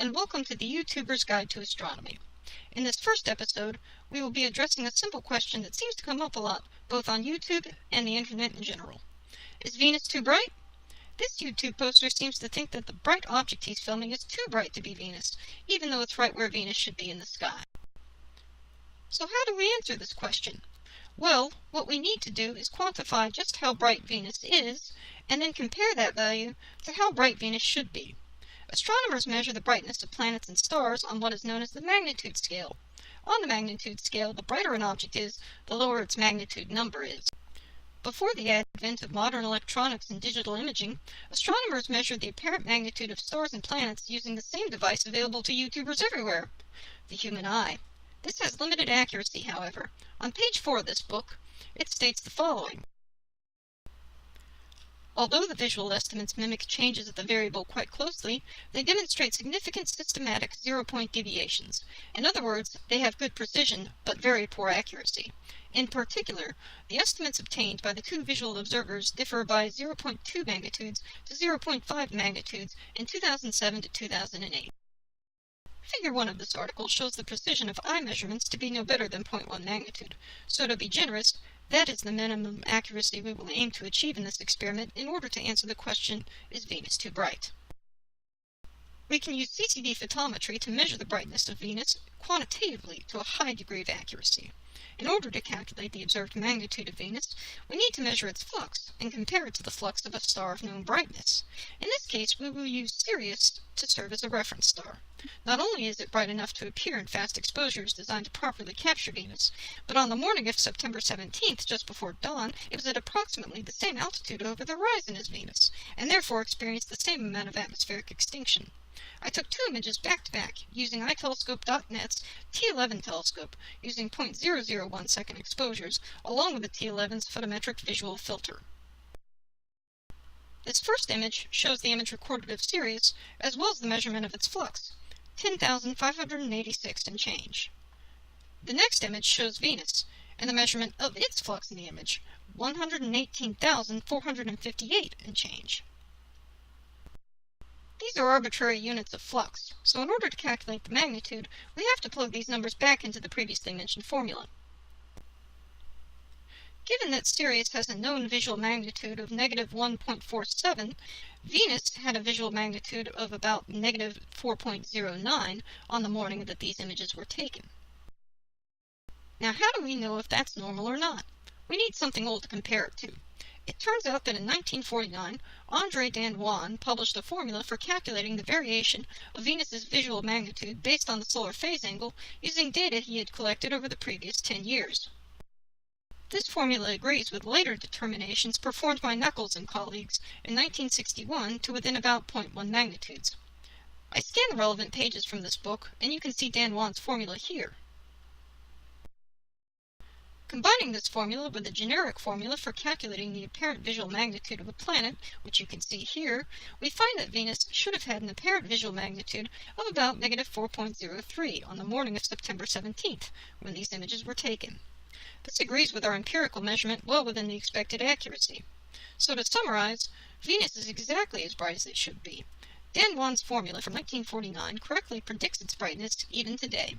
and welcome to the YouTuber's Guide to Astronomy. In this first episode, we will be addressing a simple question that seems to come up a lot, both on YouTube and the internet in general. Is Venus too bright? This YouTube poster seems to think that the bright object he's filming is too bright to be Venus, even though it's right where Venus should be in the sky. So how do we answer this question? Well, what we need to do is quantify just how bright Venus is, and then compare that value to how bright Venus should be. Astronomers measure the brightness of planets and stars on what is known as the magnitude scale. On the magnitude scale, the brighter an object is, the lower its magnitude number is. Before the advent of modern electronics and digital imaging, astronomers measured the apparent magnitude of stars and planets using the same device available to YouTubers everywhere, the human eye. This has limited accuracy, however. On page 4 of this book, it states the following. Although the visual estimates mimic changes of the variable quite closely, they demonstrate significant systematic zero-point deviations. In other words, they have good precision, but very poor accuracy. In particular, the estimates obtained by the two visual observers differ by 0.2 magnitudes to 0.5 magnitudes in 2007 to 2008. Figure 1 of this article shows the precision of eye measurements to be no better than 0.1 magnitude. So to be generous, that is the minimum accuracy we will aim to achieve in this experiment in order to answer the question, is Venus too bright? We can use CCD photometry to measure the brightness of Venus quantitatively to a high degree of accuracy. In order to calculate the observed magnitude of Venus, we need to measure its flux and compare it to the flux of a star of known brightness. In this case, we will use Sirius to serve as a reference star. Not only is it bright enough to appear in fast exposures designed to properly capture Venus, but on the morning of September 17th, just before dawn, it was at approximately the same altitude over the horizon as Venus, and therefore experienced the same amount of atmospheric extinction. I took two images back-to-back using iTelescope.net's T11 telescope using 0.001 second exposures along with the T11's photometric visual filter. This first image shows the image recorded of Sirius as well as the measurement of its flux, 10,586 and change. The next image shows Venus and the measurement of its flux in the image, 118,458 and change. These are arbitrary units of flux, so in order to calculate the magnitude, we have to plug these numbers back into the previously mentioned formula. Given that Sirius has a known visual magnitude of negative 1.47, Venus had a visual magnitude of about negative 4.09 on the morning that these images were taken. Now how do we know if that's normal or not? We need something old to compare it to. It turns out that in 1949, André Danouin published a formula for calculating the variation of Venus's visual magnitude based on the solar phase angle using data he had collected over the previous 10 years. This formula agrees with later determinations performed by Knuckles and colleagues in 1961 to within about 0.1 magnitudes. I scanned the relevant pages from this book, and you can see Danouin's formula here. Combining this formula with a generic formula for calculating the apparent visual magnitude of a planet, which you can see here, we find that Venus should have had an apparent visual magnitude of about negative 4.03 on the morning of September 17th, when these images were taken. This agrees with our empirical measurement well within the expected accuracy. So to summarize, Venus is exactly as bright as it should be. Danouin's formula from 1949 correctly predicts its brightness even today.